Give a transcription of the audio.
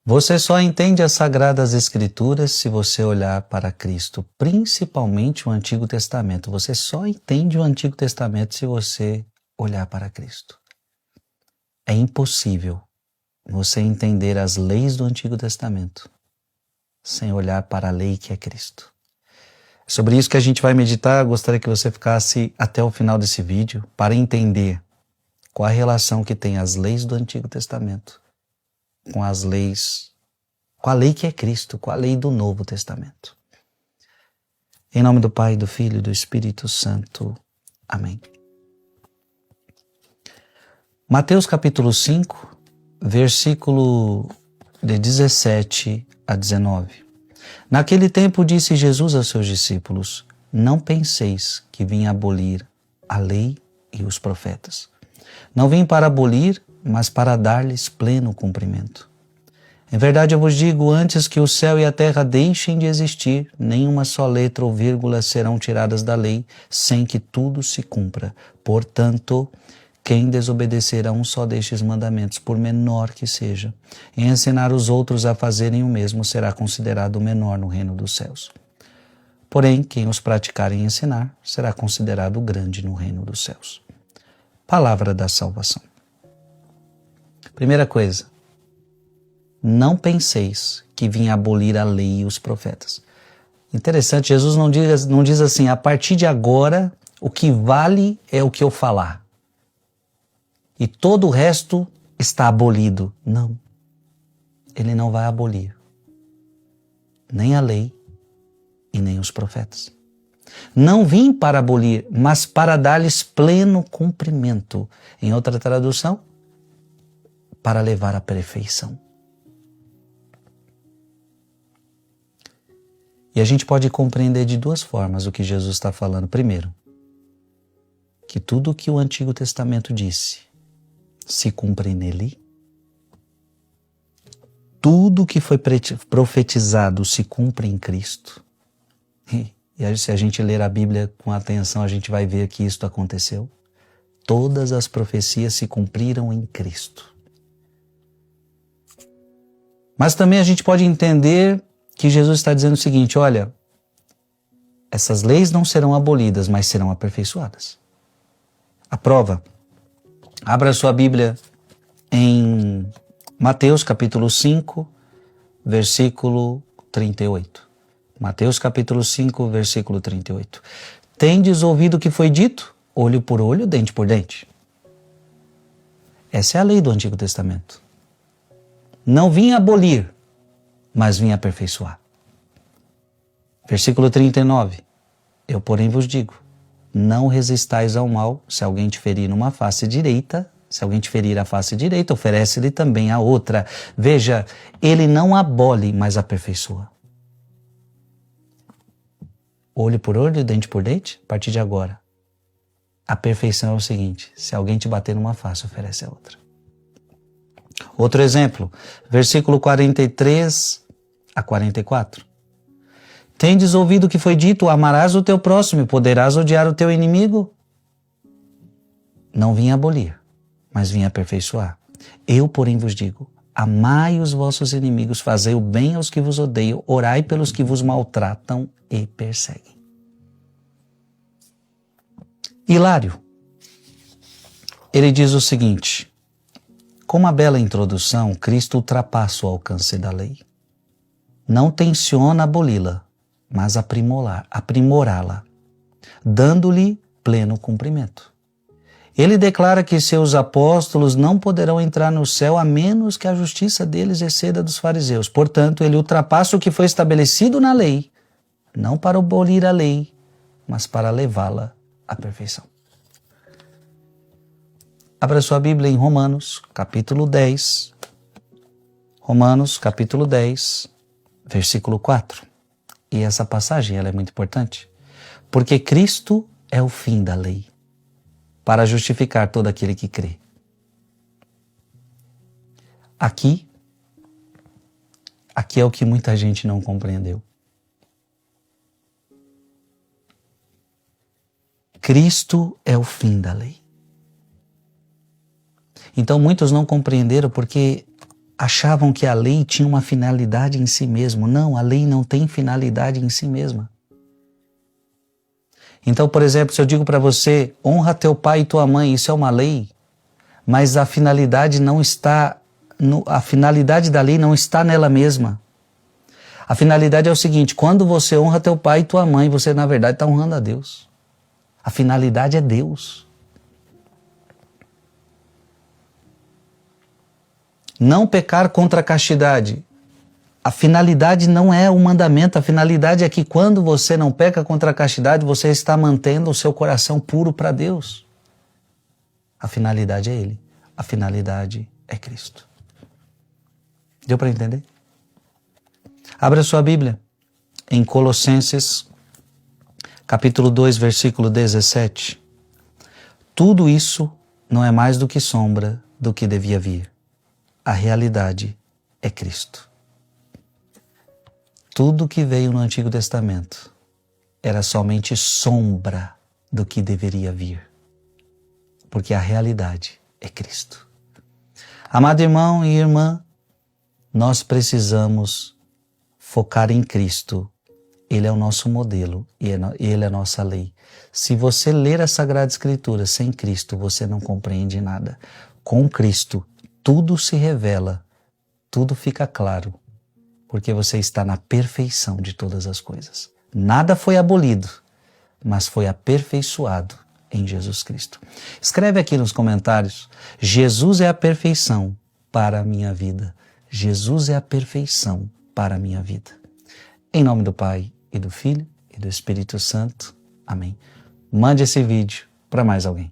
Você só entende as Sagradas Escrituras se você olhar para Cristo, principalmente o Antigo Testamento. Você só entende o Antigo Testamento se você olhar para Cristo. É impossível você entender as leis do Antigo Testamento sem olhar para a lei que é Cristo. É sobre isso que a gente vai meditar. Eu gostaria que você ficasse até o final desse vídeo para entender qual a relação que tem as leis do Antigo Testamento com a lei que é Cristo, com a lei do Novo Testamento. Em nome do Pai, do Filho e do Espírito Santo. Amém. Mateus capítulo 5, versículo de 17 a 19. Naquele tempo disse Jesus aos seus discípulos: não penseis que vim abolir a lei e os profetas. Não vim para abolir, mas para dar-lhes pleno cumprimento. Em verdade eu vos digo, antes que o céu e a terra deixem de existir, nenhuma só letra ou vírgula serão tiradas da lei, sem que tudo se cumpra. Portanto, quem desobedecer a um só destes mandamentos, por menor que seja, e ensinar os outros a fazerem o mesmo, será considerado o menor no reino dos céus. Porém, quem os praticar e ensinar, será considerado grande no reino dos céus. Palavra da salvação. Primeira coisa, não penseis que vim abolir a lei e os profetas. Interessante, Jesus não diz assim, a partir de agora, o que vale é o que eu falar. E todo o resto está abolido. Não, ele não vai abolir nem a lei e nem os profetas. Não vim para abolir, mas para dar-lhes pleno cumprimento. Em outra tradução, para levar à perfeição. E a gente pode compreender de duas formas o que Jesus está falando. Primeiro, que tudo o que o Antigo Testamento disse se cumpre nele. Tudo o que foi profetizado se cumpre em Cristo. E se a gente ler a Bíblia com atenção, a gente vai ver que isto aconteceu. Todas as profecias se cumpriram em Cristo. Mas também a gente pode entender que Jesus está dizendo o seguinte, olha, essas leis não serão abolidas, mas serão aperfeiçoadas. A prova, abra sua Bíblia em Mateus capítulo 5, versículo 38. Mateus capítulo 5, versículo 38. Tendes ouvido o que foi dito? Olho por olho, dente por dente. Essa é a lei do Antigo Testamento. Não vim abolir, mas vim aperfeiçoar. Versículo 39. Eu, porém, vos digo, não resistais ao mal, se alguém te ferir numa face direita, se alguém te ferir a face direita, oferece-lhe também a outra. Veja, ele não abole, mas aperfeiçoa. Olho por olho, dente por dente, a partir de agora. A perfeição é o seguinte, se alguém te bater numa face, oferece a outra. Outro exemplo, versículo 43 a 44. Tendes ouvido o que foi dito, amarás o teu próximo e poderás odiar o teu inimigo? Não vim abolir, mas vim aperfeiçoar. Eu, porém, vos digo, amai os vossos inimigos, fazei o bem aos que vos odeiam, orai pelos que vos maltratam e perseguem. Hilário, ele diz o seguinte, com uma bela introdução, Cristo ultrapassa o alcance da lei. Não tenciona aboli-la, mas aprimorá-la, dando-lhe pleno cumprimento. Ele declara que seus apóstolos não poderão entrar no céu a menos que a justiça deles exceda dos fariseus. Portanto, ele ultrapassa o que foi estabelecido na lei, não para abolir a lei, mas para levá-la à perfeição. Abra sua Bíblia em Romanos, capítulo 10. Romanos, capítulo 10, versículo 4. E essa passagem ela é muito importante, porque Cristo é o fim da lei, para justificar todo aquele que crê. Aqui é o que muita gente não compreendeu. Cristo é o fim da lei. Então muitos não compreenderam porque achavam que a lei tinha uma finalidade em si mesmo. Não, a lei não tem finalidade em si mesma. Então, por exemplo, se eu digo para você, honra teu pai e tua mãe, isso é uma lei, mas a finalidade não está, a finalidade da lei não está nela mesma. A finalidade é o seguinte, quando você honra teu pai e tua mãe, você na verdade está honrando a Deus. A finalidade é Deus. Não pecar contra a castidade. A finalidade não é o mandamento, a finalidade é que quando você não peca contra a castidade, você está mantendo o seu coração puro para Deus. A finalidade é Ele, a finalidade é Cristo. Deu para entender? Abra sua Bíblia em Colossenses, capítulo 2, versículo 17. Tudo isso não é mais do que sombra do que devia vir. A realidade é Cristo. Tudo que veio no Antigo Testamento era somente sombra do que deveria vir, porque a realidade é Cristo. Amado irmão e irmã, nós precisamos focar em Cristo. Ele é o nosso modelo e Ele é a nossa lei. Se você ler a Sagrada Escritura sem Cristo, você não compreende nada. Com Cristo, tudo se revela, tudo fica claro. Porque você está na perfeição de todas as coisas. Nada foi abolido, mas foi aperfeiçoado em Jesus Cristo. Escreve aqui nos comentários, Jesus é a perfeição para a minha vida. Jesus é a perfeição para a minha vida. Em nome do Pai, e do Filho, e do Espírito Santo. Amém. Mande esse vídeo para mais alguém.